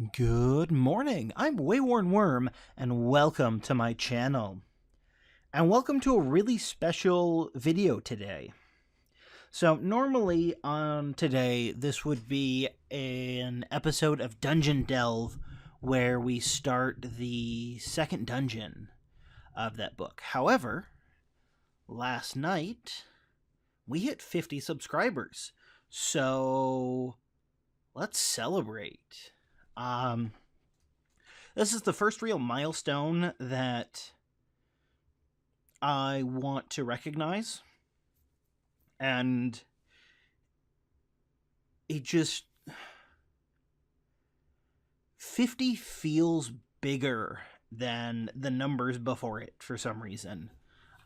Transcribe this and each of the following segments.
Good morning. I'm WaywornWyrm, and welcome to my channel. And welcome to a really special video today. So normally on today, this would be an episode of Dungeon Delve where we start the second dungeon of that book. However, last night we hit 50 subscribers. So let's celebrate. This is the first real milestone that I want to recognize. And it just 50 feels bigger than the numbers before it for some reason.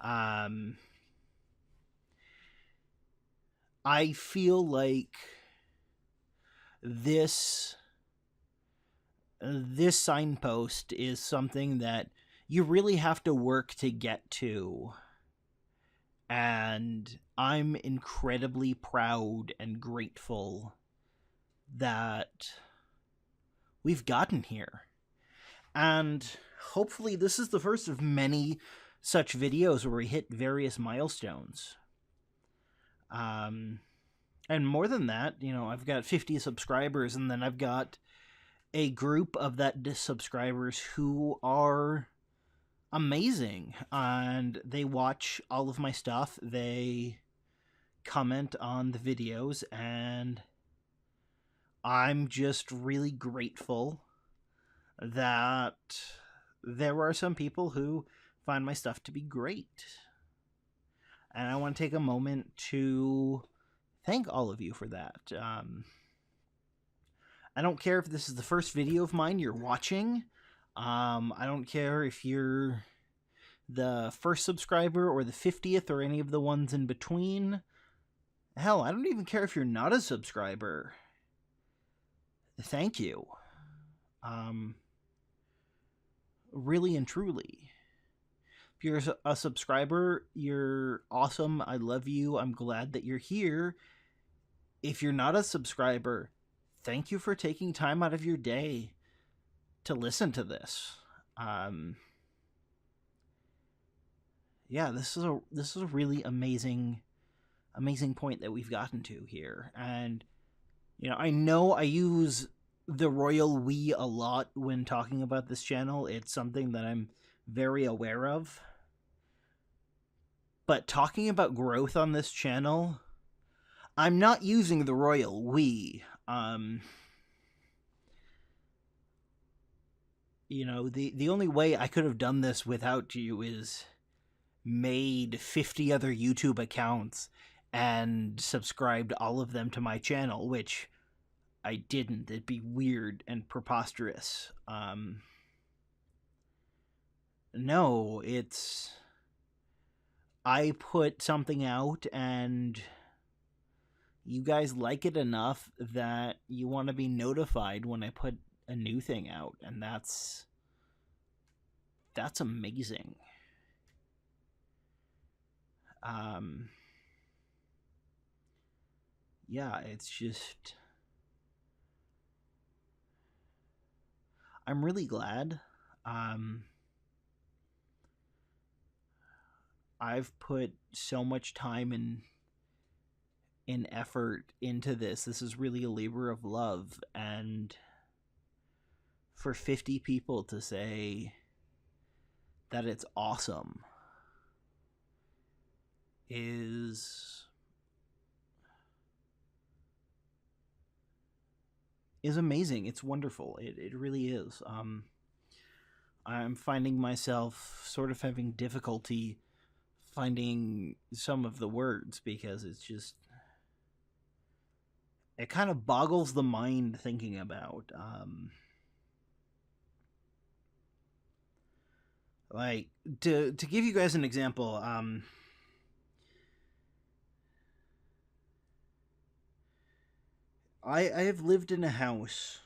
I feel like this signpost is something that you really have to work to get to. And I'm incredibly proud and grateful that we've gotten here. And hopefully this is the first of many such videos where we hit various milestones. And more than that, I've got 50 subscribers, and then I've got a group of that subscribers who are amazing, and they watch all of my stuff, they comment on the videos, and I'm just really grateful that there are some people who find my stuff to be great. And I want to take a moment to thank all of you for that. I don't care if this is the first video of mine you're watching. I don't care if you're the first subscriber or the 50th or any of the ones in between. Hell, I don't even care if you're not a subscriber. Thank you. Really and truly. If you're a subscriber, you're awesome. I love you. I'm glad that you're here. If you're not a subscriber, thank you for taking time out of your day to listen to this. Yeah, this is a really amazing point that we've gotten to here. And I know I use the royal we a lot when talking about this channel. It's something that I'm very aware of. But talking about growth on this channel, I'm not using the royal we. The only way I could have done this without you is made 50 other YouTube accounts and subscribed all of them to my channel, which I didn't. It'd be weird and preposterous. No, I put something out and you guys like it enough that you want to be notified when I put a new thing out, and that's amazing. Yeah, it's just, I'm really glad. I've put so much time and effort into this. This is really a labor of love, and for 50 people to say that it's awesome is amazing. It's wonderful. It really is. I'm finding myself sort of having difficulty finding some of the words because it's just, it kind of boggles the mind thinking about. Like, to give you guys an example, I have lived in a house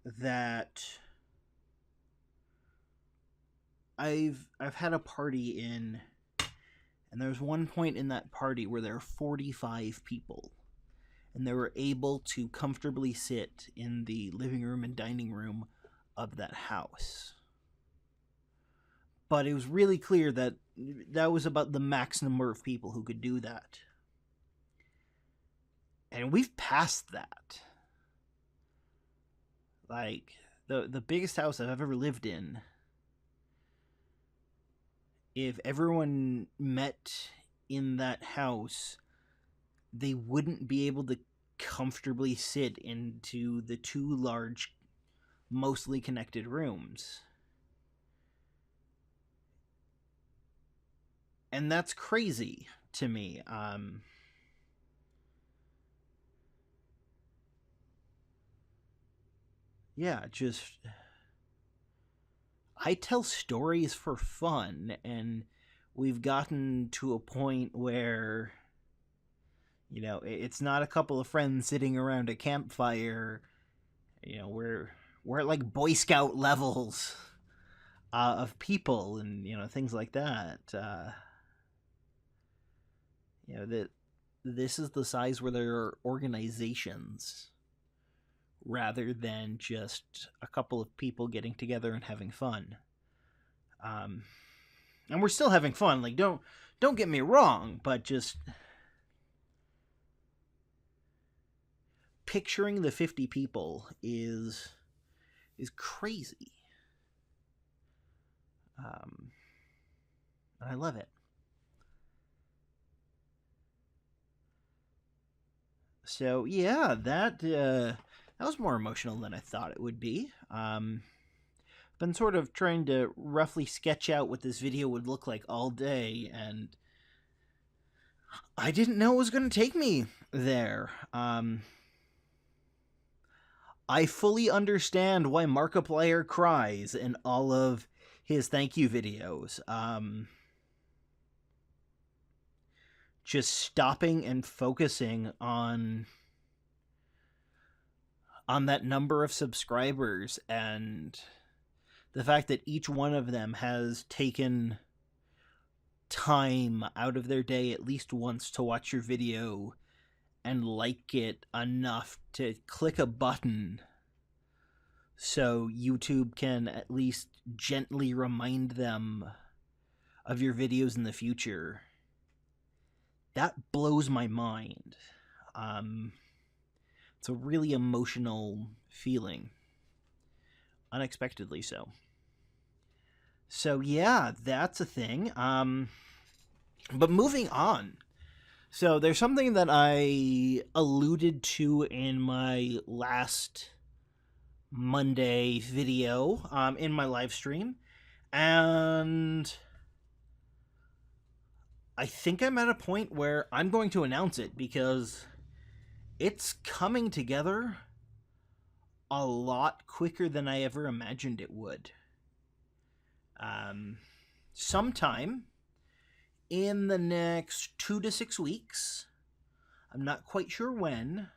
that I've had a party in, and there's one point in that party where there are 45 people, and they were able to comfortably sit in the living room and dining room of that house. But it was really clear that that was about the max number of people who could do that. And we've passed that. Like, the biggest house I've ever lived in, if everyone met in that house, they wouldn't be able to comfortably sit into the two large, mostly connected rooms. And that's crazy to me. Yeah, just I tell stories for fun, and we've gotten to a point where, you know, it's not a couple of friends sitting around a campfire. You know, we're at like Boy Scout levels of people, and you know, things like that. You know, that this is the size where there are organizations rather than just a couple of people getting together and having fun. And we're still having fun. Like, don't get me wrong, but just picturing the 50 people is crazy. And I love it. So yeah, that was more emotional than I thought it would be. Been sort of trying to roughly sketch out what this video would look like all day, and I didn't know it was going to take me there. I fully understand why Markiplier cries in all of his thank you videos. Just stopping and focusing on that number of subscribers and the fact that each one of them has taken time out of their day at least once to watch your video and like it enough to click a button so YouTube can at least gently remind them of your videos in the future. That blows my mind. It's a really emotional feeling. Unexpectedly so. So yeah, that's a thing. But moving on. So there's something that I alluded to in my last Monday video, in my live stream, and I think I'm at a point where I'm going to announce it because it's coming together a lot quicker than I ever imagined it would. Sometime in the next 2 to 6 weeks, I'm not quite sure when,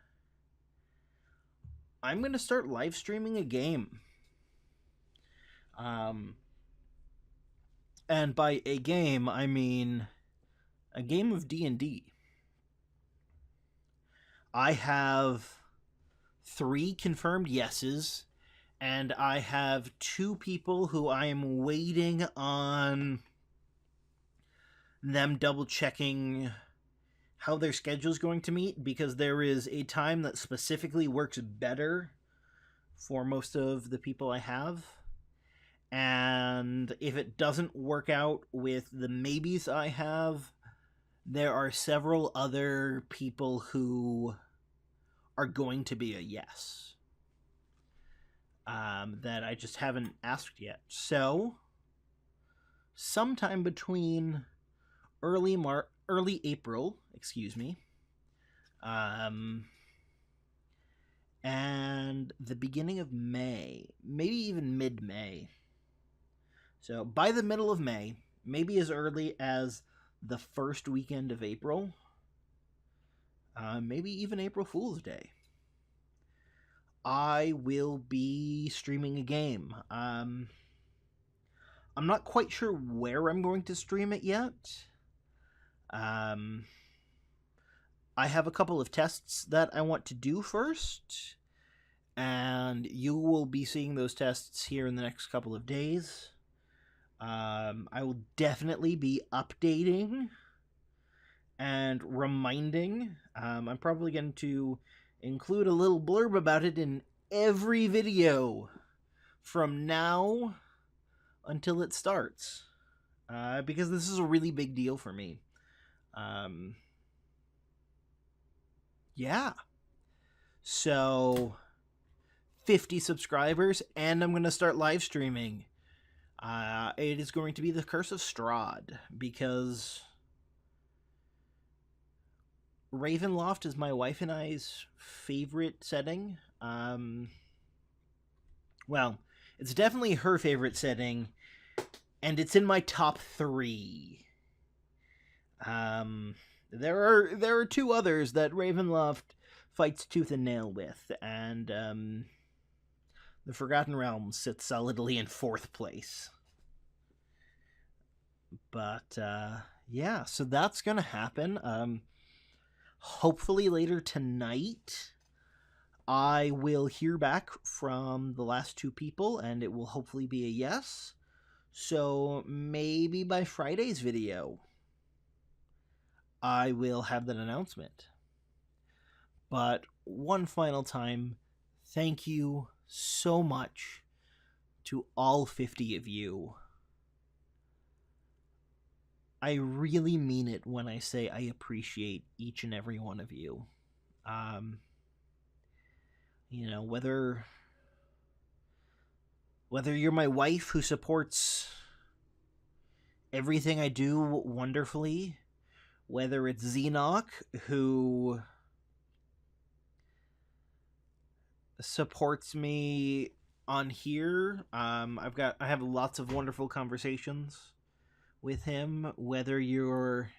I'm going to start live streaming a game. And by a game, I mean a game of D&D. I have 3 confirmed yeses, and I have 2 people who I am waiting on them double checking how their schedule is going to meet, because there is a time that specifically works better for most of the people I have. And if it doesn't work out with the maybes I have, there are several other people who are going to be a yes. That I just haven't asked yet. So, sometime between early April, and the beginning of May, maybe even mid-May. So by the middle of May, maybe as early as the first weekend of April, maybe even April Fool's Day, I will be streaming a game. I'm not quite sure where I'm going to stream it yet. I have a couple of tests that I want to do first, and you will be seeing those tests here in the next couple of days. I will definitely be updating and reminding. I'm probably going to include a little blurb about it in every video from now until it starts, because this is a really big deal for me. Yeah. So 50 subscribers, and I'm going to start live streaming. It is going to be the Curse of Strahd, because Ravenloft is my wife and I's favorite setting. Well, it's definitely her favorite setting, and it's in my top 3. There are 2 others that Ravenloft fights tooth and nail with, and the Forgotten Realms sits solidly in 4th place. But yeah, so that's gonna happen. Hopefully later tonight I will hear back from the last 2 people, and it will hopefully be a yes. So maybe by Friday's video I will have that announcement. But one final time, thank you so much to all 50 of you. I really mean it when I say I appreciate each and every one of you. You know, whether you're my wife who supports everything I do wonderfully, whether it's Xenoc who supports me on here. I have lots of wonderful conversations with him, whether you've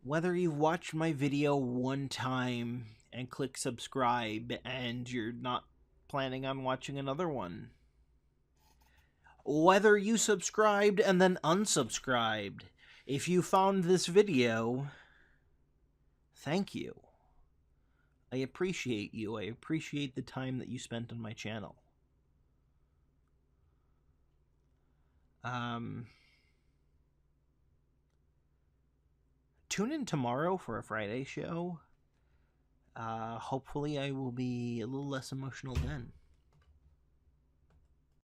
watched my video one time and click subscribe and you're not planning on watching another one, whether you subscribed and then unsubscribed. If you found this video, thank you. I appreciate you. I appreciate the time that you spent on my channel. Tune in tomorrow for a Friday show. Hopefully I will be a little less emotional then.